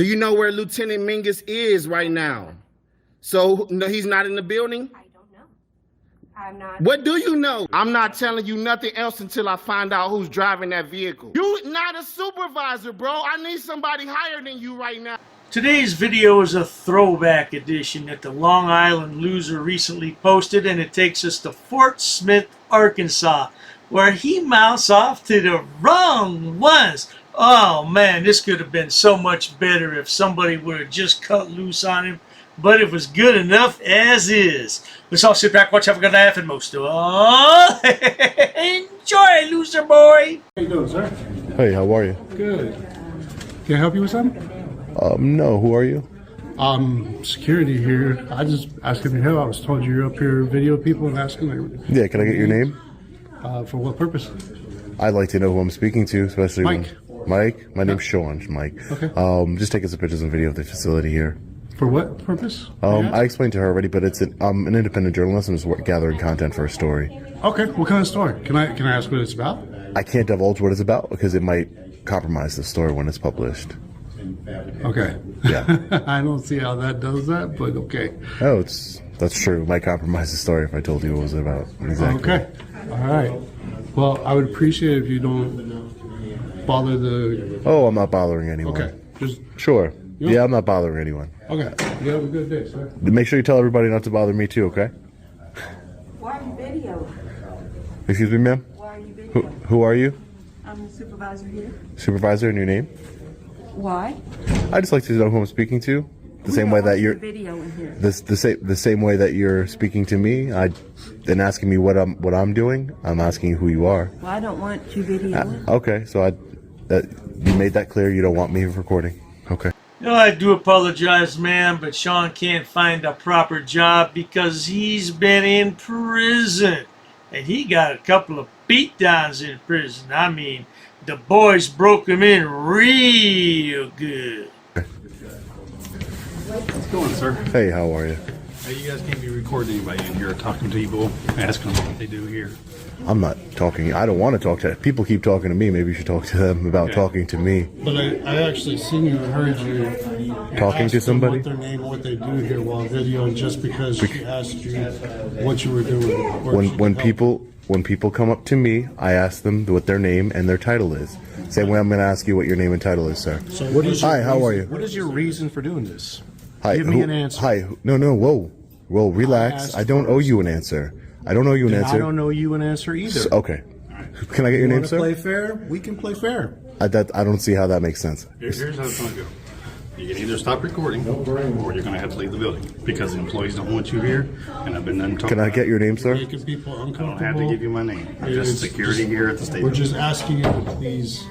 Do you know where Lieutenant Mingus is right now? So no, he's not in the building? I don't know. I'm not. What do you know? I'm not telling you nothing else until I find out who's driving that vehicle. You not a supervisor, bro. I need somebody higher than you right now. Today's video is a throwback edition that the Long Island Loser recently posted, and it takes us to Fort Smith, Arkansas, where he mounts off to the wrong ones. Oh man, this could have been so much better if somebody would have just cut loose on him, but it was good enough as is. Let's all sit back, watch, have a good laugh, and most of all, enjoy, loser boy! How you doing, sir? Hey, how are you? Good. Can I help you with something? No, who are you? Security here. I just asking for help. I was told you're up here video people and asking them. Yeah, can I get your name? For what purpose? I'd like to know who I'm speaking to, especially Mike. when... Mike? My name's Sean, Mike. Okay. Just taking some pictures and video of the facility here. For what purpose? I explained to her already, but it's I'm an independent journalist. I'm just gathering content for a story. Okay. What kind of story? Can I ask what it's about? I can't divulge what it's about because it might compromise the story when it's published. Okay. Yeah. I don't see how that does that, but okay. Oh, that's true. It might compromise the story if I told you what it was about. Exactly. Okay. All right. Well, I would appreciate it if you don't bother the... Oh, I'm not bothering anyone. Okay. Just... Sure. Yeah, I'm not bothering anyone. Okay. You have a good day, sir. Make sure you tell everybody not to bother me too, okay? Why are you videoing? Excuse me, ma'am? Why are you videoing? Who are you? I'm the supervisor here. Supervisor, and your name? Why? I just like to know who I'm speaking to. The same way that you're video in here. the same way that you're speaking to me. Then asking me what I'm doing. I'm asking you who you are. Well, I don't want you videoing. Okay, so you made that clear. You don't want me recording. Okay. No, I do apologize, ma'am, but Sean can't find a proper job because he's been in prison. And he got a couple of beatdowns in prison. I mean, the boys broke him in real good. What's going, sir? Hey, how are you? Hey, you guys can't be recording anybody in here, talking to people, asking them what they do here. I'm not talking. I don't want to talk to people. Keep talking to me. Maybe you should talk to them about talking to me. But I actually seen you and heard you Talking to somebody? What their name, what they do here while videoing, just because she asked you what you were doing. When people come up to me, I ask them what their name and their title is. Same way I'm going to ask you what your name and title is, sir. So what is Hi, how are you? What is your reason for doing this? Hi, Give me an answer. Hi, no, whoa, relax. I don't owe you an answer. I don't owe you an answer. I don't know you an answer either. Okay. Can I get your name, sir? Play fair? We can play fair. I don't see how that makes sense. Here's how it's going to go. You can either stop recording, or you're going to have to leave the building because the employees don't want you here, and I've been done talking. Can I get your name, sir? Making people I uncomfortable. don't have to give you my name. I'm just security here at the station. We're just asking you to please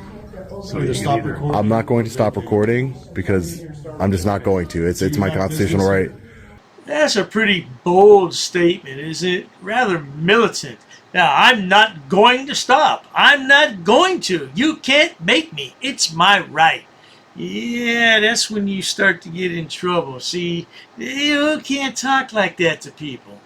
either stop recording. I'm not going to stop recording because I'm just not going to. It's my constitutional right. That's a pretty bold statement, isn't it? Rather militant. Now, I'm not going to stop. I'm not going to. You can't make me. It's my right. Yeah, that's when you start to get in trouble. See, you can't talk like that to people.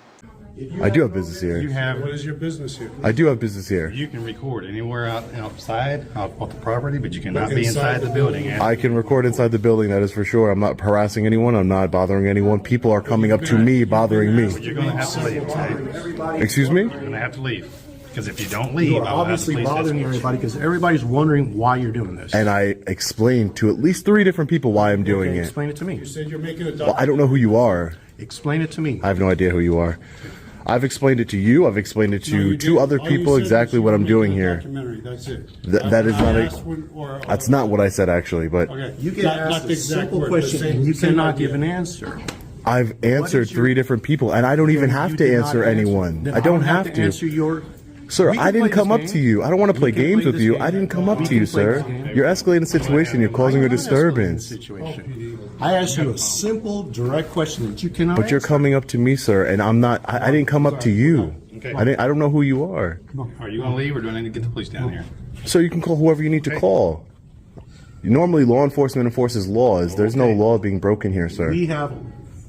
I do have business here. What is your business here? I do have business here. You can record anywhere outside, off the property, but you cannot be inside the building. I can record inside the building, that is for sure. I'm not harassing anyone. I'm not bothering anyone. People are coming up to me, bothering me. You're going to have to leave. Okay? Excuse me? You're going to have to leave. Because if you don't leave, You are I'll have to obviously police bothering escort you. everybody because everybody's wondering why you're doing this. And I explained to at least 3 different people why I'm doing Okay, it. explain it to me. You said you're making a Well, I don't know who you are. Explain it to me. I have no idea who you are. I've explained it to you. I've explained it to 2 other people exactly what I'm doing here. That's it. That is not that's not what I said actually, but Okay. You get Not asked the a exact simple word, but question same- and you same cannot idea. give an answer. I've answered 3 different people, and I don't even have You to did not answer anyone. Then I don't have to. answer your... Sir, We can I didn't play come this up game. to you. I don't want to play We can games play with this you. game. I didn't come up We to you, can play sir. this game. You're escalating the situation. You're causing a I'm not escalating the disturbance. situation. I asked you a simple, direct question that you cannot But you're answer. coming up to me, sir, and I'm not. I didn't come up to you. Okay. I don't know who you are. Are you going to leave or do I need to get the police down here? So you can call whoever you need to call. Normally, law enforcement enforces laws. There's no law being broken here, sir. We have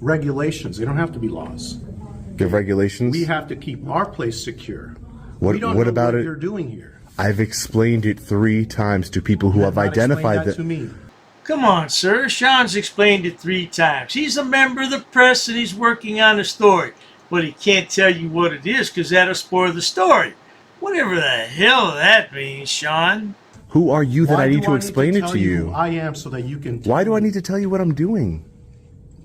regulations. They don't have to be laws. You have regulations. We have to keep our place secure. What- we don't what know about what it? you're doing here. I've explained it 3 times to people who have Not explain identified that that. to me. Come on, sir. Sean's explained it 3 times. He's a member of the press and he's working on a story. But he can't tell you what it is because that'll spoil the story. Whatever the hell that means, Sean. Who are you that Why I need do to explain it tell to you? Who I am so that you can. Why do I need to tell you what I'm doing?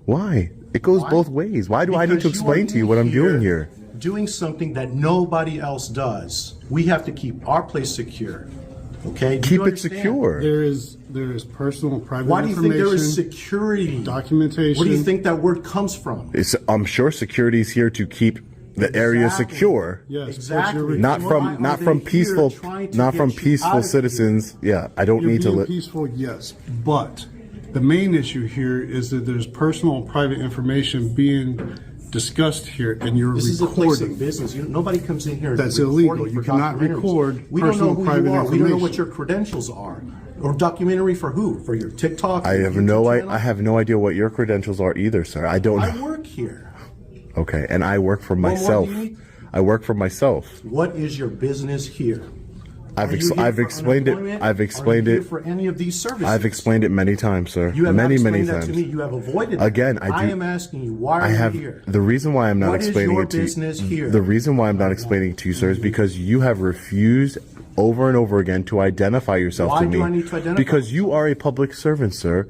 Why? It goes both ways. Why do I need to Because explain to you what I'm doing here? Doing something that nobody else does. We have to keep our place secure. Okay? Do Keep you it understand? secure. There is personal and private Why do you think information. there is security? Documentation. Where do you think that word comes from? I'm sure security is here to keep the area Exactly. secure. Yes, but Exactly. you're Not Why from are they here peaceful trying to not get from you out peaceful of citizens. Yeah, I don't You're need to being let peaceful, yes, but the main issue here is that there's personal and private information being discussed here, and you're This is a place recording. of business. Nobody comes in here. That's recording illegal. You for cannot documentaries. record We don't know personal who private you are. We don't know information. what your credentials are. Or documentary for who? For your TikTok? I your have YouTube channel? I have no idea what your credentials are either, sir. I don't I know. work here. Okay, and I work for more do myself. you need? I work for myself. What is your business here? I've Are you here I've for explained it. unemployment? I've explained Are you it. here for any of these services? I've explained it many times, sir. You have many, not many explained that times. to me. You have avoided Again, that. I do- am asking you, why are I have you here? the reason why I'm not What is explaining your it to you. business here? The reason why I'm not explaining it to you, sir, is because you have refused over and over again to identify yourself Why to me. do I need to identify Because you are a public servant, sir.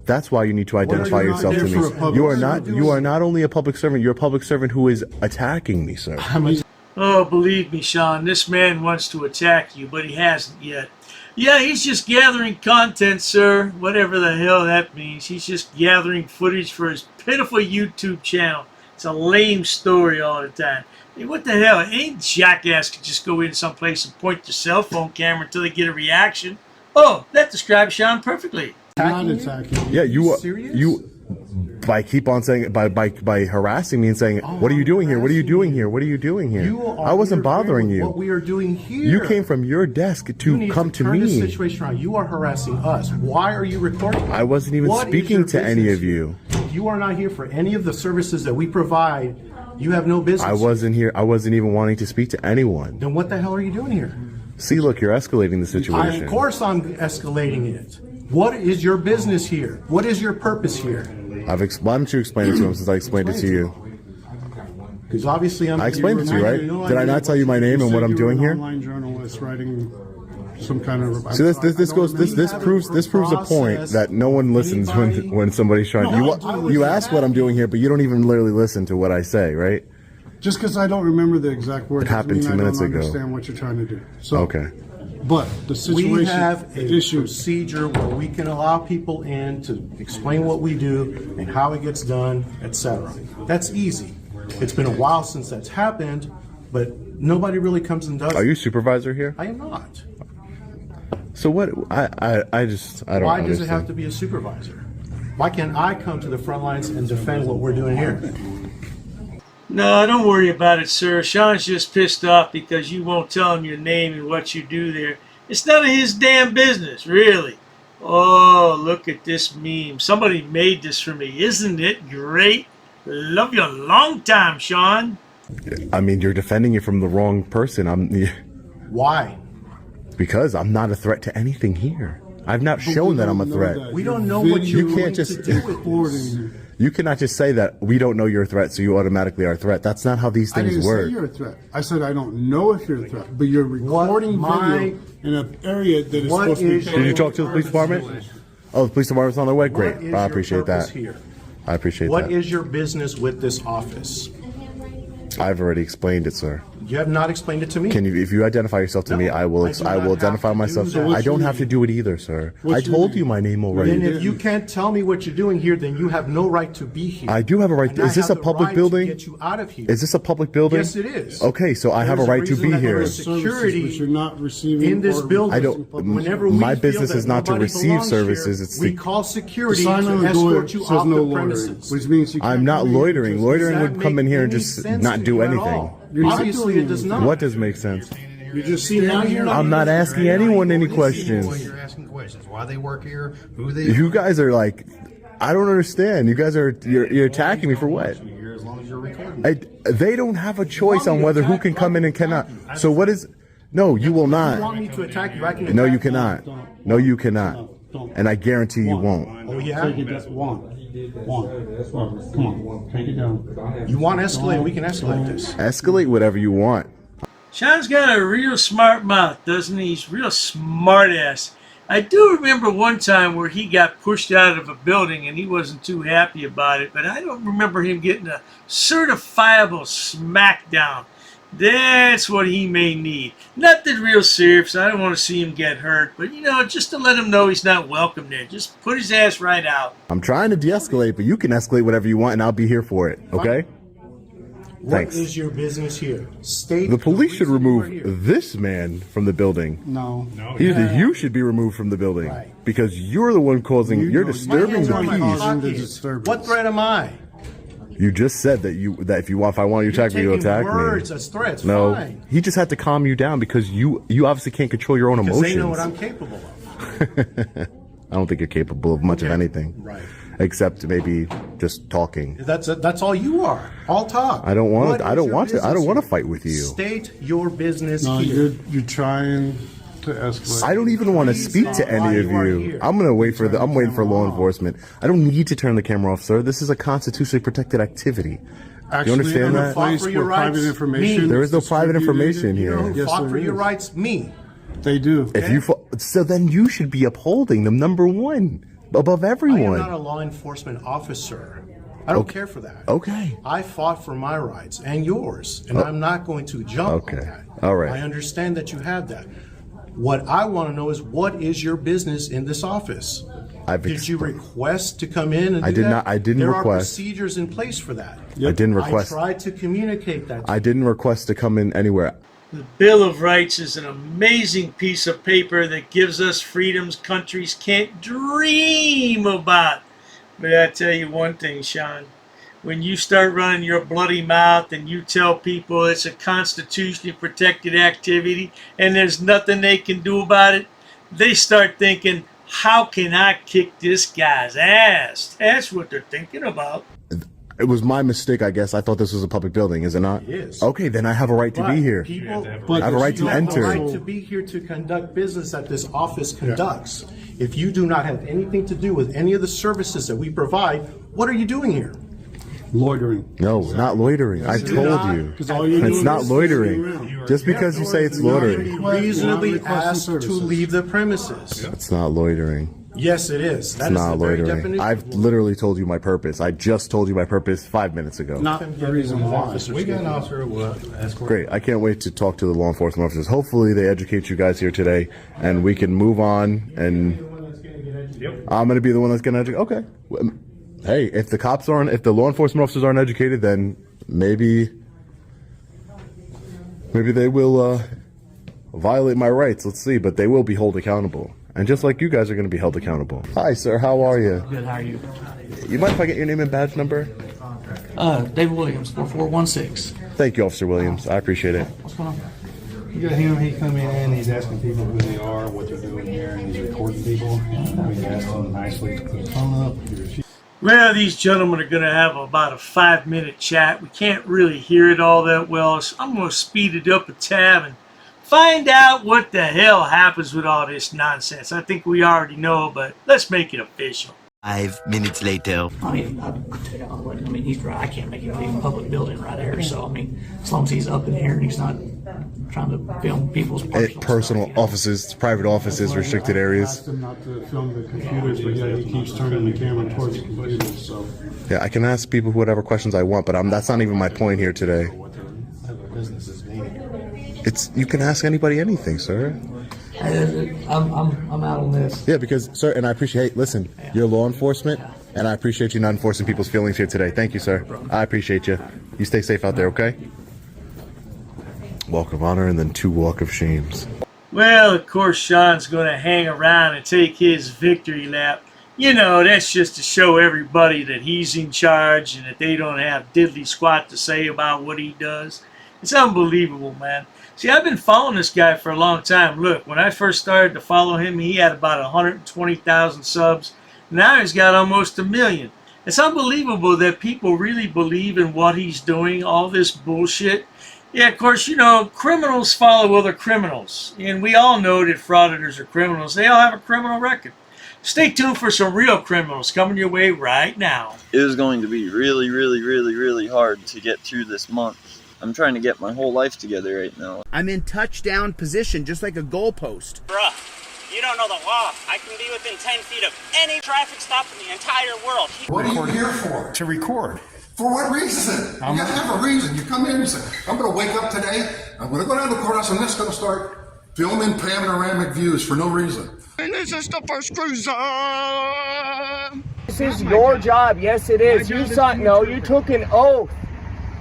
That's why you need to identify you not yourself to there for a me. public You are servant? not. You are not only a public servant. You're a public servant who is attacking me, sir. Oh, believe me, Sean, this man wants to attack you, but he hasn't yet. Yeah, he's just gathering content, sir. Whatever the hell that means. He's just gathering footage for his pitiful YouTube channel. It's a lame story all the time. I mean, what the hell? Any jackass could just go in someplace and point their cell phone camera until they get a reaction. Oh, that describes Sean perfectly. Not attacking. Yeah, you are. serious? You by keep on saying by harassing me and saying, "What are you doing here? What are you doing here? What are you doing here?" You are I wasn't interfering bothering with you. What we are doing here. You came from your desk You to need come to turn this me. situation around. You are harassing us. Why are you recording? I wasn't even What is speaking your to any business of you. here? You are not here for any of the services that we provide. You have no business. I wasn't here. I wasn't even wanting to speak to anyone. Then what the hell are you doing here? See, look, you're escalating the situation. Of course I'm escalating it. What is your business here? What is your purpose here? Why don't you explain it to him since I explained it to you? Because obviously I'm. I explained it to you, right? Did I not tell you my name and what I'm doing here? Online journalist writing some kind of. See, this proves a point that no one listens when somebody's trying. You ask what I'm doing here, but you don't even literally listen to what I say, right? Just because I don't remember the exact words, It happened doesn't 2 mean minutes I don't ago. understand what you're trying to do. So, Okay. But the situation, We have the a issue. procedure where we can allow people in to explain what we do and how it gets done, etc. That's easy. It's been a while since that's happened, but nobody really comes and does Are you it. supervisor here? I am not. So what? I don't Why understand. does it have to be a supervisor? Why can't I come to the front lines and defend what we're doing here? No, don't worry about it, sir. Sean's just pissed off because you won't tell him your name and what you do there. It's none of his damn business, really. Oh, look at this meme. Somebody made this for me. Isn't it great? Love you a long time, Sean. I mean, you're defending it from the wrong person. Why? Because I'm not a threat to anything here. I've not shown that I'm a threat. We don't know what you're You can't going just- to do with this. You cannot just say that we don't know you're a threat, so you automatically are a threat. That's not how these I things didn't work. say you're a threat. I said I don't know if you're a threat, but you're recording video in an area that is What supposed to be. is Did you talk to the police department? Oh, the police department's on their way. Great. What is I your appreciate purpose that. here? I appreciate What that. is your business with this office? I've already explained it, sir. You have not explained it to me. Can you, if you identify yourself to me, I will. I do I not will have identify to do myself. that. I don't have to do it either, sir. I What's your told name? you my name already. Then if you can't tell me what you're doing here, then you have no right to be here. I do have a right. And I Is this a have the public right building? To get you out of here. Is this a public building? Yes, it is. Okay, so I have a There's a right to reason be that there here. is security but you're not receiving in this or building. I don't- requesting Whenever we My feel business that is not to nobody receive belongs services, here, it's we to- call The security sign on to the door escort you says off no the loitering, premises. which means you can't I'm not come in loitering. just- Loitering Does that would come make in here and any just sense not to do you at anything. all? You're not Obviously, doing it does anything. not. What does make sense? You're just See, now you're not. I'm not asking anyone any Well, questions. you're asking questions. Why they work here? Who they? You guys are like, I don't understand. You guys are you're attacking me for what? Here, as long as you're recording. They don't have a choice on whether who can come in and cannot. So what is? No, you will You not. want me to attack you? I can. No, attack you cannot. No, you cannot. and I guarantee you won't. Oh, yeah? Take it down. One. Come on, take it down. You want to escalate? We can escalate this. Escalate whatever you want. Sean's got a real smart mouth, doesn't he? He's real smart ass. I do remember one time where he got pushed out of a building and he wasn't too happy about it, but I don't remember him getting a certifiable smackdown. That's what he may need. Nothing real serious. I don't want to see him get hurt, but you know, just to let him know he's not welcome there. Just put his ass right out. I'm trying to de-escalate, but you can escalate whatever you want, and I'll be here for it. Okay? Thanks. What is your business here? State The police should reason remove you are here. this man from the building. No. You should be removed from the building Right. because you're the one causing. You're disturbing the My hands are on my peace. pocket. disturbance. What threat am I? You just said that if I want you to attack me, you'll attack words me. as threats. No, Fine. he just had to calm you down because you obviously can't control your own Because emotions. they know what I'm capable of. I don't think you're capable of much of Okay. anything, Right. except maybe just talking. That's all you are. All talk. I don't want. What I is don't your want to. I business don't want to here? fight with you. State your business No, here. you're trying to escalate. I don't even want to Please speak to stop any while of you are you. here. I'm gonna wait for I'm waiting for law Camera off. enforcement. I don't need to turn the camera off, sir. This is a constitutionally protected activity. Actually, you understand in a that? place Fought for your where private rights? information Me. There is no is private distributed, information You know here. who Yes, fought there for your is. rights? Me. They do. If you so then you should be upholding them, number one, above I am everyone. not a law enforcement officer. I don't care for that. Okay. I fought for my rights and yours, and I'm not going to jump Okay. on that. All right. I understand that you have that. What I want to know is what is your business in this office? Did you request to come in and I do did that? not- I didn't there request. There are procedures in place for that. I didn't request. I tried to communicate that to I didn't request to come in anywhere. The Bill of Rights is an amazing piece of paper that gives us freedoms countries can't dream about. But I tell you one thing, Sean. When you start running your bloody mouth and you tell people it's a constitutionally protected activity and there's nothing they can do about it, they start thinking, how can I kick this guy's ass? That's what they're thinking about. It was my mistake, I guess. I thought this was a public building, is it not? It is. Okay, then I have a right to But be here. People, But I have a right to you have enter. a right to be here to conduct business that this office conducts. If you do not have anything to do with any of the services that we provide, what are you doing here? Loitering. No, not loitering. I told you. Because all you're It's doing not is loitering. sitting around. Just because you say it's loitering. Be reasonably You're not requesting asked to services. leave the premises. It's not loitering. Yes, it is. That It's is not the very loitering. definition. I've literally told you my purpose. I just told you my purpose 5 minutes ago. Not the reason why. We got an officer who escort. Great. I can't wait to talk to the law enforcement officers. Hopefully they educate you guys here today and we can move on, and I'm going to be the one that's going to educate. Okay. Hey, if the law enforcement officers aren't educated, then maybe they will violate my rights. Let's see, but they will be held accountable. And just like you guys are going to be held accountable. Hi, sir. How are you? Good, how are you? You mind if I get your name and badge number? David Williams, 4416. Thank you, Officer Williams. I appreciate it. What's going on? You got him, he come in, he's asking people who they are, what they're doing here, and he's recording people. We asked him nicely to put his phone up. He refused. Well, these gentlemen are going to have about a 5-minute chat. We can't really hear it all that well, so I'm going to speed it up a tab and find out what the hell happens with all this nonsense. I think we already know, but let's make it official. 5 minutes later. I mean, he's right. I can't make it be a public building right here. So, I mean, as long as he's up in here and he's not trying to film people's Personal stuff, you know. offices, private offices, restricted I areas. asked him not to film the computers, but yet he keeps turning the camera towards the computers, so. Yeah, I can ask people whatever questions I want, but that's not even my point here today. What their business is needing. You can ask anybody anything, sir. I'm out on this. Yeah, because, sir, and I appreciate, listen, you're law enforcement, and I appreciate you not enforcing people's feelings here today. Thank you, sir. I appreciate you. You stay safe out there, okay? Walk of honor and then 2 walk of shames. Well, of course, Sean's going to hang around and take his victory lap. You know, that's just to show everybody that he's in charge and that they don't have diddly squat to say about what he does. It's unbelievable, man. See, I've been following this guy for a long time. Look, when I first started to follow him, he had about 120,000 subs. Now he's got almost 1 million. It's unbelievable that people really believe in what he's doing, all this bullshit. Yeah, of course, you know, criminals follow other criminals. And we all know that frauditors are criminals. They all have a criminal record. Stay tuned for some real criminals coming your way right now. It is going to be really, really, really, really hard to get through this month. I'm trying to get my whole life together right now. I'm in touchdown position, just like a goalpost. Bruh, you don't know the law. I can be within 10 feet of any traffic stop in the entire world. What are you here for? To record. For what reason? You gotta have a reason. You come in and say, I'm gonna wake up today, I'm gonna go down to the courthouse, and I'm just gonna start filming panoramic views for no reason. And this is the first cruiser. This is your job. Yes, it is. You took an oath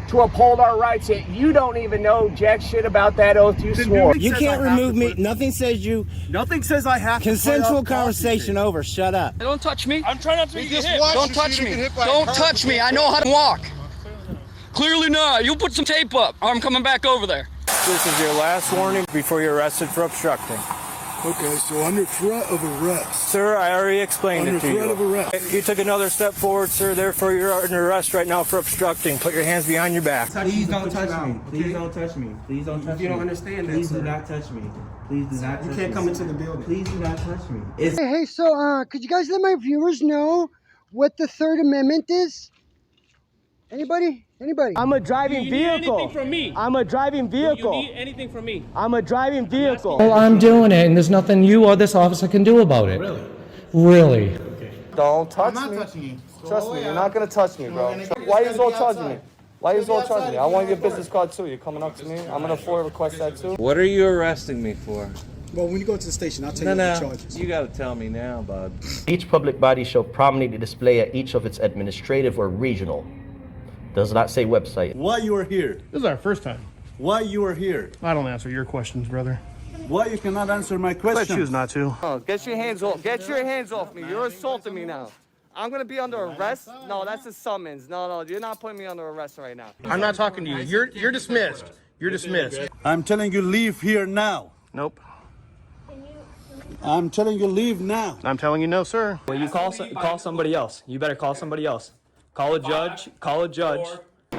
to uphold our rights, yet you don't even know jack shit about that oath you swore. You can't remove me. Nothing says I have to. Consensual conversation over. Shut up. Don't touch me. I'm trying not to get hit. Don't touch me. Don't touch me. I know how to walk. Clearly not. You put some tape up, or I'm coming back over there. This is your last warning before you're arrested for obstructing. Okay, so under threat of arrest. Sir, I already explained Under it to you. threat of arrest. You took another step forward, sir. Therefore, you're under arrest right now for obstructing. Put your hands behind your back. Please don't touch me. Please don't touch me. Please don't touch me. You don't understand that, Please do not touch me. Please do not touch me. You can't come into the building. Please do not touch me. Hey, so, could you guys let my viewers know what the Third Amendment is? Anybody? I'm a driving vehicle. Anything from me? I'm a driving vehicle. You need anything from me? I'm a driving vehicle. Well, I'm doing it, and there's nothing you or this officer can do about it. Really? Okay. Don't touch me. I'm not touching you. Trust me, you're not gonna touch me, bro. Why are you all touching me? Why are you all touching me? I want your business card too. You're coming up to me. I'm gonna FOIA request that too. What are you arresting me for? Well, when you go to the station, I'll tell you the charges. You gotta tell me now, bud. Each public body shall prominently display at each of its administrative or regional. Does not say website. Why you are here? This is our first time. Why you are here? I don't answer your questions, brother. Why you cannot answer my question? I choose not to. Oh, get your hands off. Get your hands off me. You're assaulting me now. I'm gonna be under arrest? No, that's a summons. No, you're not putting me under arrest right now. I'm not talking to you. You're dismissed. You're dismissed. I'm telling you, leave here now. Nope. I'm telling you, leave now. I'm telling you no, sir. Well, you call somebody else. You better call somebody else. Call a judge. Call a judge. Do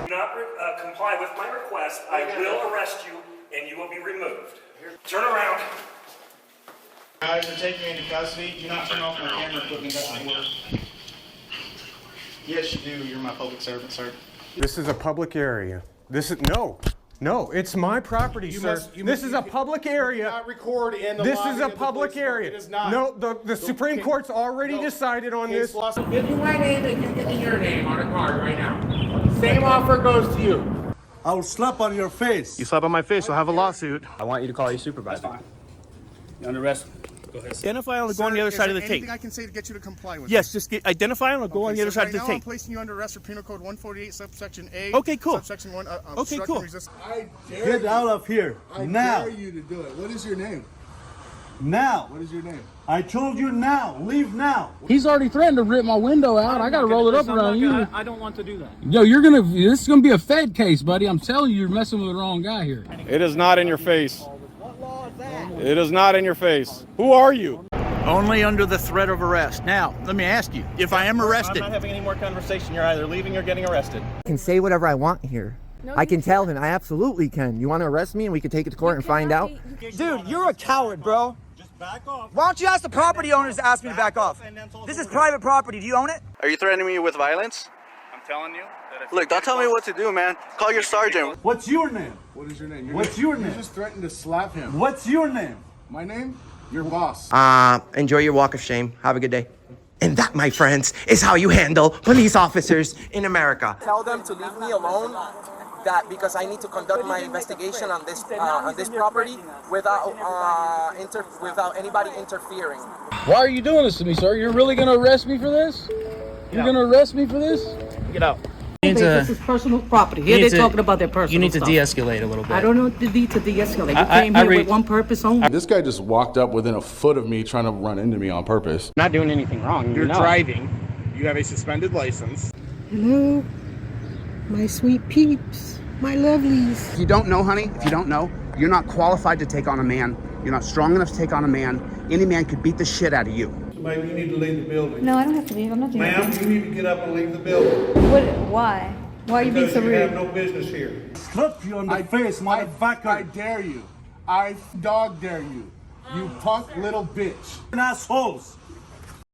not comply with my request. I will arrest you, and you will be removed. Turn around. Guys are taking me into custody. Do not turn off my camera equipment. That's an order. Yes, you do. You're my public servant, sir. This is a public area. No, it's my property, sir. This is a public area. Not record in the This lobby is a of the public police area. department. It is not. No, the Supreme Court's already decided on this. Give you my name and you give me your name on a card right now. Same offer goes to you. I'll slap on your face. You slap on my face, I'll have a lawsuit. I want you to call your supervisor. You're under arrest. Go ahead. Identify and go on the other side of the tape. Anything I can say to get you to comply with? Yes, just identify and go on the other side of the Right now, I'm tape. placing you under arrest for Penal Code 148, subsection A. Okay, cool. Subsection 1. Okay, cool. Get out of here now. I dare you to do it. What is your name? Now. What is your name? I told you now. Leave now. He's already threatened to rip my window out. I gotta roll it up around you. I don't want to do that. Yo, this is gonna be a Fed case, buddy. I'm telling you, you're messing with the wrong guy here. It is not in your face. What law is that? It is not in your face. Who are you? Only under the threat of arrest. Now, let me ask you, if I am arrested. I'm not having any more conversation. You're either leaving or getting arrested. I can say whatever I want here. I can tell him. I absolutely can. You want to arrest me and we can take it to court and find out? Dude, you're a coward, bro. Just back off. Why don't you ask the property owners to ask me to back off? This is private property. Do you own it? Are you threatening me with violence? I'm telling you. Look, don't tell me what to do, man. Call your sergeant. What's your name? What is your name? What's your name? You just threatened to slap him. What's your name? My name? Your boss. Enjoy your walk of shame. Have a good day. And that, my friends, is how you handle police officers in America. Tell them to leave me alone. That because I need to conduct my investigation on this property without anybody interfering. Why are you doing this to me, sir? You're really gonna arrest me for this? You're gonna arrest me for this? Get out. This is personal property. Here they're talking about their personal stuff. You need to de-escalate a little bit. I don't know what to de-escalate. You came here with one purpose only. This guy just walked up within a foot of me trying to run into me on purpose. Not doing anything wrong. You're driving. You have a suspended license. Hello, my sweet peeps, my lovelies. If you don't know, honey, if you don't know, you're not qualified to take on a man. You're not strong enough to take on a man. Any man could beat the shit out of you. Ma'am, you need to leave the building. No, I don't have to leave. I'm not doing Ma'am, you need to get up and leave the building. Why? Why are you being so Because you have rude? no business here. Slap you on the face, motherfucker. I dare you. I dog dare you. You punk little bitch. Assholes.